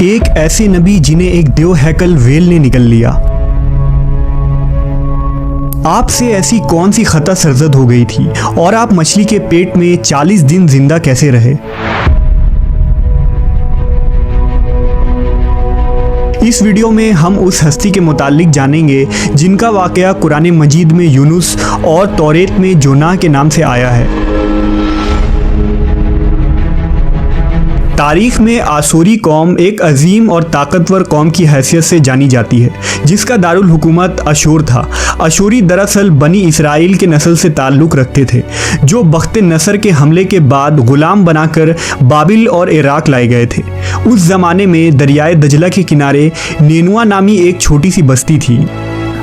ایک ایسے نبی جنہیں ایک دیو ہیکل ویل نے نگل لیا۔ آپ سے ایسی کون سی خطا سرزد ہو گئی تھی اور آپ مچھلی کے پیٹ میں 40 دن زندہ کیسے رہے؟ اس ویڈیو میں ہم اس ہستی کے متعلق جانیں گے جن کا واقعہ قرآن مجید میں یونس اور توریت میں جونہ کے نام سے آیا ہے۔ تاریخ میں آشوری قوم ایک عظیم اور طاقتور قوم کی حیثیت سے جانی جاتی ہے جس کا دارالحکومت اشور تھا۔ اشوری دراصل بنی اسرائیل کے نسل سے تعلق رکھتے تھے جو بخت نصر کے حملے کے بعد غلام بنا کر بابل اور عراق لائے گئے تھے۔ اس زمانے میں دریائے دجلہ کے کنارے نینوا نامی ایک چھوٹی سی بستی تھی۔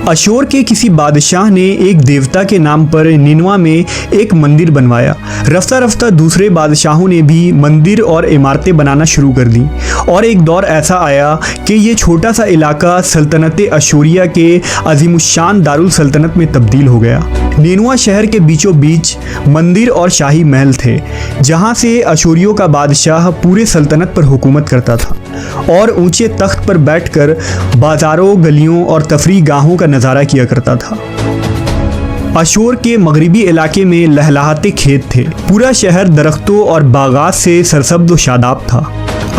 اشور کے کسی بادشاہ نے ایک دیوتا کے نام پر نینوا میں ایک مندر بنوایا۔ رفتہ رفتہ دوسرے بادشاہوں نے بھی مندر اور عمارتیں بنانا شروع کر دیں اور ایک دور ایسا آیا کہ یہ چھوٹا سا علاقہ سلطنت اشوریہ کے عظیم الشان دارالسلطنت میں تبدیل ہو گیا۔ نینوا شہر کے بیچوں بیچ مندر اور شاہی محل تھے جہاں سے اشوریوں کا بادشاہ پورے سلطنت پر حکومت کرتا تھا اور اونچے تخت پر بیٹھ کر بازاروں، گلیوں اور تفریح گاہوں کا نظارہ کیا کرتا تھا۔ اشور کے مغربی علاقے میں لہلہاتے کھیت تھے۔ پورا شہر درختوں اور باغات سے سرسبز و شاداب تھا۔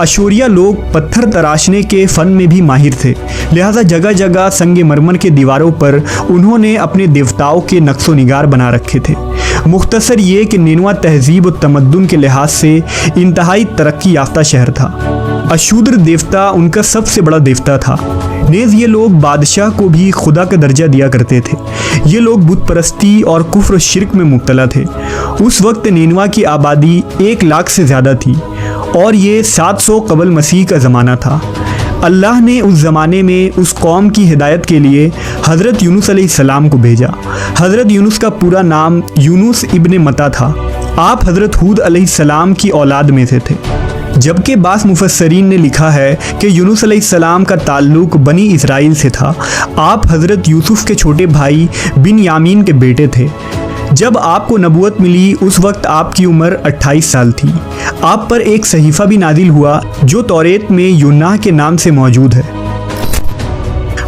اشوریہ لوگ پتھر تراشنے کے فن میں بھی ماہر تھے، لہذا جگہ جگہ سنگ مرمر کے دیواروں پر انہوں نے اپنے دیوتاؤں کے نقش و نگار بنا رکھے تھے۔ مختصر یہ کہ نینوا تہذیب و تمدن کے لحاظ سے انتہائی ترقی یافتہ شہر تھا۔ اشودر دیوتا ان کا سب سے بڑا دیوتا تھا۔ نیز یہ لوگ بادشاہ کو بھی خدا کا درجہ دیا کرتے تھے۔ یہ لوگ بت پرستی اور کفر و شرک میں مبتلا تھے۔ اس وقت نینوا کی آبادی 1 لاکھ سے زیادہ تھی اور یہ 700 قبل مسیح کا زمانہ تھا۔ اللہ نے اس زمانے میں اس قوم کی ہدایت کے لیے حضرت یونس علیہ السلام کو بھیجا۔ حضرت یونس کا پورا نام یونس ابن متا تھا۔ آپ حضرت ہود علیہ السلام کی اولاد میں سے تھے، جبکہ بعض مفسرین نے لکھا ہے کہ یونس علیہ السلام کا تعلق بنی اسرائیل سے تھا۔ آپ حضرت یوسف کے چھوٹے بھائی بن یامین کے بیٹے تھے۔ جب آپ کو نبوت ملی اس وقت آپ کی عمر 28 سال تھی۔ آپ پر ایک صحیفہ بھی نازل ہوا جو توریت میں یونہ کے نام سے موجود ہے۔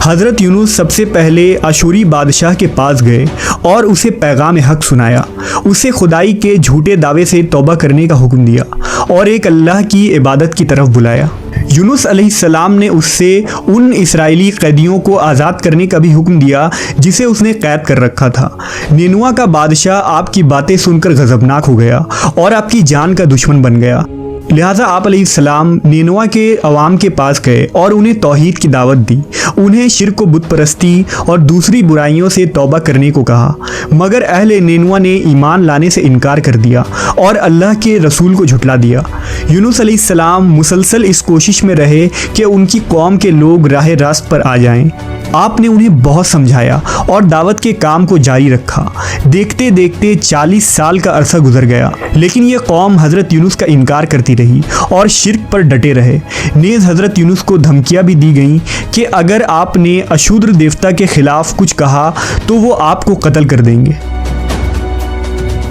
حضرت یونس سب سے پہلے اشوری بادشاہ کے پاس گئے اور اسے پیغام حق سنایا۔ اسے خدائی کے جھوٹے دعوے سے توبہ کرنے کا حکم دیا اور ایک اللہ کی عبادت کی طرف بلایا۔ یونس علیہ السلام نے اس سے ان اسرائیلی قیدیوں کو آزاد کرنے کا بھی حکم دیا جسے اس نے قید کر رکھا تھا۔ نینوا کا بادشاہ آپ کی باتیں سن کر غضبناک ہو گیا اور آپ کی جان کا دشمن بن گیا، لہٰذا آپ علیہ السلام نینوا کے عوام کے پاس گئے اور انہیں توحید کی دعوت دی۔ انہیں شرک و بت پرستی اور دوسری برائیوں سے توبہ کرنے کو کہا، مگر اہل نینوا نے ایمان لانے سے انکار کر دیا اور اللہ کے رسول کو جھٹلا دیا۔ یونس علیہ السلام مسلسل اس کوشش میں رہے کہ ان کی قوم کے لوگ راہ راست پر آ جائیں۔ آپ نے انہیں بہت سمجھایا اور دعوت کے کام کو جاری رکھا۔ دیکھتے دیکھتے 40 سال کا عرصہ گزر گیا، لیکن یہ قوم حضرت یونس کا انکار کرتی رہی اور شرک پر ڈٹے رہے۔ نیز حضرت یونس کو دھمکیاں بھی دی گئیں کہ اگر آپ نے اشودر دیوتا کے خلاف کچھ کہا تو وہ آپ کو قتل کر دیں گے۔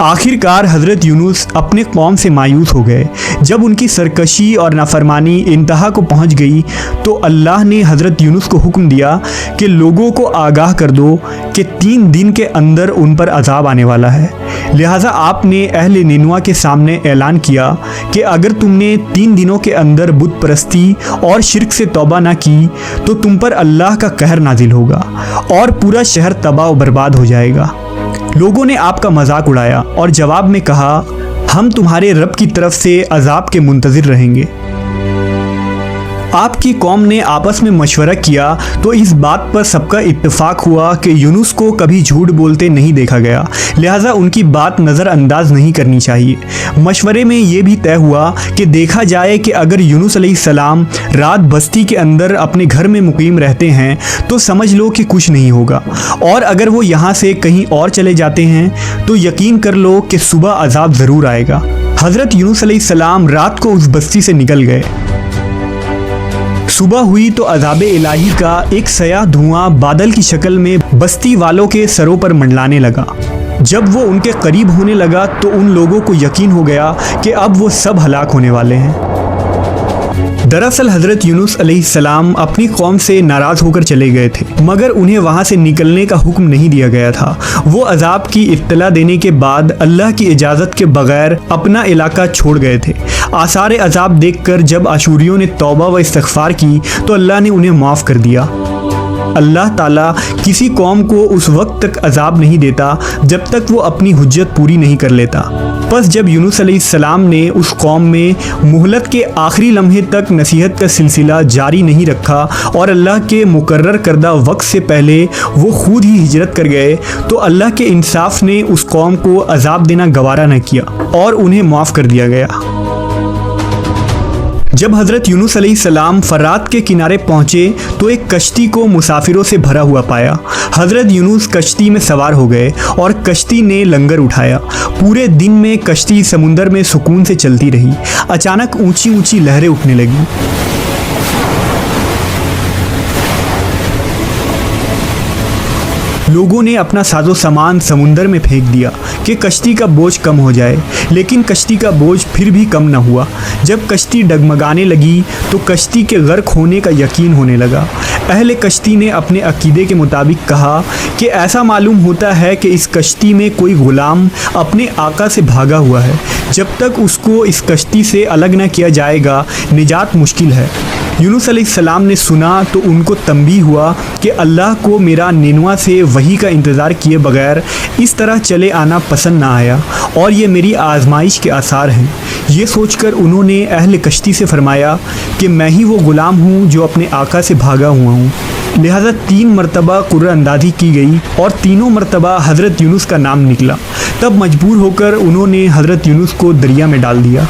آخر کار حضرت یونس اپنے قوم سے مایوس ہو گئے۔ جب ان کی سرکشی اور نافرمانی انتہا کو پہنچ گئی تو اللہ نے حضرت یونس کو حکم دیا کہ لوگوں کو آگاہ کر دو کہ 3 دن کے اندر ان پر عذاب آنے والا ہے۔ لہٰذا آپ نے اہل نینوا کے سامنے اعلان کیا کہ اگر تم نے 3 دنوں کے اندر بت پرستی اور شرک سے توبہ نہ کی تو تم پر اللہ کا قہر نازل ہوگا اور پورا شہر تباہ و برباد ہو جائے گا۔ لوگوں نے آپ کا مذاق اڑایا اور جواب میں کہا، ہم تمہارے رب کی طرف سے عذاب کے منتظر رہیں گے۔ آپ کی قوم نے آپس میں مشورہ کیا تو اس بات پر سب کا اتفاق ہوا کہ یونس کو کبھی جھوٹ بولتے نہیں دیکھا گیا، لہٰذا ان کی بات نظر انداز نہیں کرنی چاہیے۔ مشورے میں یہ بھی طے ہوا کہ دیکھا جائے کہ اگر یونس علیہ السلام رات بستی کے اندر اپنے گھر میں مقیم رہتے ہیں تو سمجھ لو کہ کچھ نہیں ہوگا، اور اگر وہ یہاں سے کہیں اور چلے جاتے ہیں تو یقین کر لو کہ صبح عذاب ضرور آئے گا۔ حضرت یونس علیہ السلام رات کو اس بستی سے نکل گئے۔ صبح ہوئی تو عذاب الہی کا ایک سیاہ دھواں بادل کی شکل میں بستی والوں کے سروں پر منڈلانے لگا۔ جب وہ ان کے قریب ہونے لگا تو ان لوگوں کو یقین ہو گیا کہ اب وہ سب ہلاک ہونے والے ہیں۔ दरअसल हजरत यूनुस अलैहिस्सलाम अपनी कौम से नाराज होकर चले गए थे, मगर उन्हें वहां से निकलने का हुक्म नहीं दिया गया था। वो अजाब की इत्तला देने के बाद अल्लाह की इजाज़त के बगैर अपना इलाका छोड़ गए थे। आसार अजाब देखकर जब अशूरियों ने तौबा व इस्तिग़फ़ार की तो अल्लाह ने उन्हें माफ़ कर दिया। अल्लाह ताला किसी कौम को उस वक्त तक अजाब नहीं देता जब तक वो अपनी हुज्जत पूरी नहीं कर लेता। बस जब यूनुस अलैहिस्सलाम ने उस कौम में मुहलत के आखिरी लम्हे तक नसीहत का सिलसिला जारी नहीं रखा और अल्लाह के मुकर्रर करदा वक्त से पहले वो खुद ही हिजरत कर गए, तो अल्लाह के इंसाफ ने उस कौम को अजाब देना गवारा न किया और उन्हें माफ़ कर दिया गया। जब हज़रत यूनुस अलैहिस्सलाम फरात के किनारे पहुँचे तो एक कश्ती को मुसाफिरों से भरा हुआ पाया। हज़रत यूनुस कश्ती में सवार हो गए और कश्ती ने लंगर उठाया। पूरे दिन में कश्ती समुंदर में सुकून से चलती रही। अचानक ऊंची ऊंची लहरें उठने लगीं। लोगों ने अपना साजो सामान समुंदर में फेंक दिया कि कश्ती का बोझ कम हो जाए, लेकिन कश्ती का बोझ फिर भी कम न हुआ। जब कश्ती डगमगाने लगी तो कश्ती के गर्क होने का यकीन होने लगा। अहले कश्ती ने अपने अकीदे के मुताबिक कहा कि ऐसा मालूम होता है कि इस कश्ती में कोई गुलाम अपने आका से भागा हुआ है। जब तक उसको इस कश्ती से अलग न किया जाएगा निजात मुश्किल है। यूनुस अलैहिस्सलाम ने सुना तो उनको तंबीह हुआ कि अल्लाह को मेरा निनवा से वही का इंतज़ार किए बगैर इस तरह चले आना पसंद ना आया और ये मेरी आजमाइश के आसार हैं। ये सोचकर उन्होंने अहले कश्ती से फरमाया कि मैं ही वो ग़ुलाम हूँ जो अपने आका से भागा हुआ हूँ। लिहाजा 3 मरतबा कुर्रअंदाज़ी की गई और तीनों मरतबा हज़रत यूनुस का नाम निकला। तब मजबूर होकर उन्होंने हज़रत यूनुस को दरिया में डाल दिया।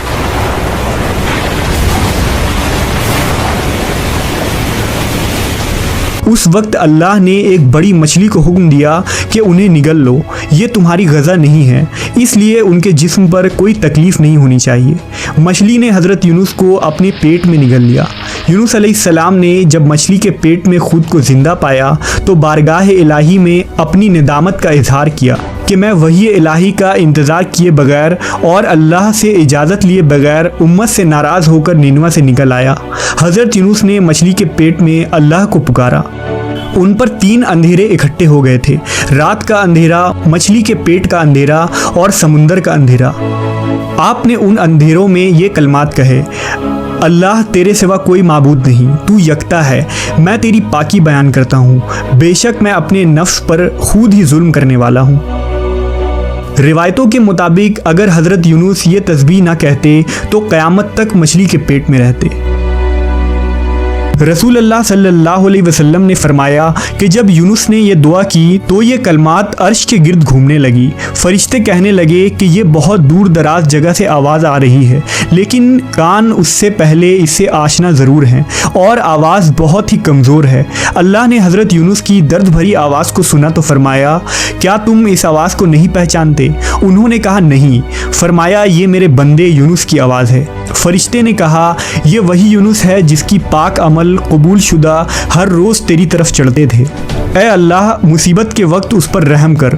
उस वक्त अल्लाह ने एक बड़ी मछली को हुक्म दिया कि उन्हें निगल लो, ये तुम्हारी गज़ा नहीं है, इसलिए उनके जिस्म पर कोई तकलीफ़ नहीं होनी चाहिए। मछली ने हज़रत यूनुस को अपने पेट में निगल लिया। यूनुस अलैहिस्सलाम ने जब मछली के पेट में खुद को ज़िंदा पाया तो बारगाह इलाही में अपनी निदामत का इजहार किया कि मैं वही इलाही का इंतज़ार किए बगैर और अल्लाह से इजाज़त लिए बगैर उम्मत से नाराज़ होकर निनवा से निकल आया। हज़रत यूनुस ने मछली के पेट में अल्लाह को पुकारा। उन पर 3 अंधेरे इकट्ठे हो गए थे, रात का अंधेरा, मछली के पेट का अंधेरा और समुंदर का अंधेरा। आपने उन अंधेरों में ये कलमात कहे, अल्लाह तेरे सिवा कोई माबूद नहीं, तू यकता है, मैं तेरी पाकी बयान करता हूँ, बेशक मैं अपने नफ्स पर खुद ही जुल्म करने वाला हूँ। रिवायतों के मुताबिक अगर हज़रत यूनुस ये तस्बीह ना कहते तो क़यामत तक मछली के पेट में रहते। रसूल अल्लाह सल्लल्लाहु अलैहि वसल्लम ने फरमाया कि जब यूनुस ने ये दुआ की तो ये कलमात अर्श के गिर्द घूमने लगी। फरिश्ते कहने लगे कि ये बहुत दूर दराज जगह से आवाज़ आ रही है, लेकिन कान उससे पहले इससे आशना ज़रूर हैं और आवाज़ बहुत ही कमज़ोर है। अल्लाह ने हज़रत यूनुस की दर्द भरी आवाज़ को सुना तो फरमाया, क्या तुम इस आवाज़ को नहीं पहचानते? उन्होंने कहा नहीं। फरमाया, ये मेरे बंदे यूनुस की आवाज़ है। फरिश्ते ने कहा, ये वही यूनुस है जिसकी पाक अमल कबूल शुदा हर रोज़ तेरी तरफ चढ़ते थे। ऐ अल्लाह, मुसीबत के वक्त उस पर रहम कर।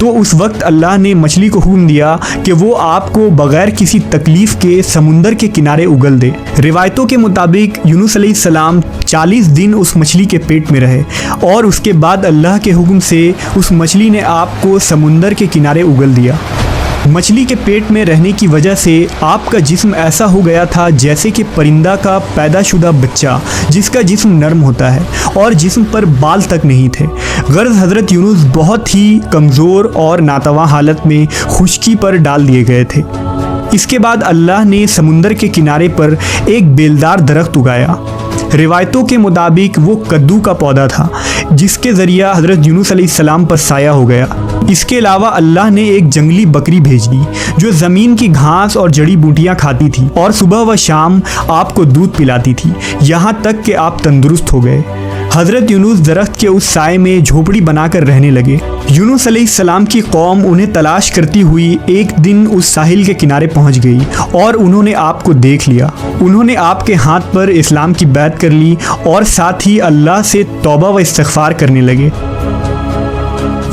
तो उस वक्त अल्लाह ने मछली को हुक्म दिया कि वो आपको बग़ैर किसी तकलीफ़ के समुंदर के किनारे उगल दे। रिवायतों के मुताबिक यूनुस अलैहिस्सलाम 40 दिन उस मछली के पेट में रहे और उसके बाद अल्लाह के हुक्म से उस मछली ने आपको समुंदर के किनारे उगल दिया। मछली के पेट में रहने की वजह से आपका जिस्म ऐसा हो गया था जैसे कि परिंदा का पैदाशुदा बच्चा जिसका जिस्म नरम होता है और जिस्म पर बाल तक नहीं थे। गर्ज हज़रत यूनुस बहुत ही कमज़ोर और नातवा हालत में खुश्की पर डाल दिए गए थे। इसके बाद अल्लाह ने समुंदर के किनारे पर एक बेलदार दरख्त उगाया। रिवायतों के मुताबिक वो कद्दू का पौधा था जिसके ज़रिया हज़रत यूनुस अलैहिस्सलाम पर साया हो गया। इसके अलावा अल्लाह ने एक जंगली बकरी भेज दी जो ज़मीन की घास और जड़ी बूटियाँ खाती थी और सुबह व शाम आपको दूध पिलाती थी, यहाँ तक कि आप तंदुरुस्त हो गए। हज़रत यूनुस दरख्त के उस साए में झोपड़ी बनाकर रहने लगे। यूनुस अलैहिस्सलाम की कौम उन्हें तलाश करती हुई एक दिन उस साहिल के किनारे पहुंच गई और उन्होंने आपको देख लिया। उन्होंने आपके हाथ पर इस्लाम की बैत कर ली और साथ ही अल्लाह से तौबा व इस्तिग़फ़ार करने लगे।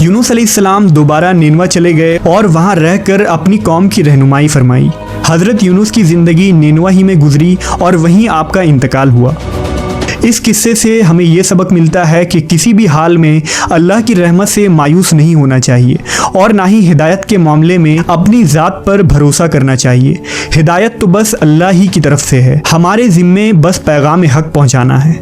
यूनुस अलैहिस्सलाम दोबारा निनवा चले गए और वहाँ रहकर अपनी कौम की रहनुमाई फरमाई। حضرت یونس کی زندگی نینوا ہی میں گزری اور وہیں آپ کا انتقال ہوا۔ اس قصے سے ہمیں یہ سبق ملتا ہے کہ کسی بھی حال میں اللہ کی رحمت سے مایوس نہیں ہونا چاہیے اور نہ ہی ہدایت کے معاملے میں اپنی ذات پر بھروسہ کرنا چاہیے۔ ہدایت تو بس اللہ ہی کی طرف سے ہے، ہمارے ذمے بس پیغام حق پہنچانا ہے۔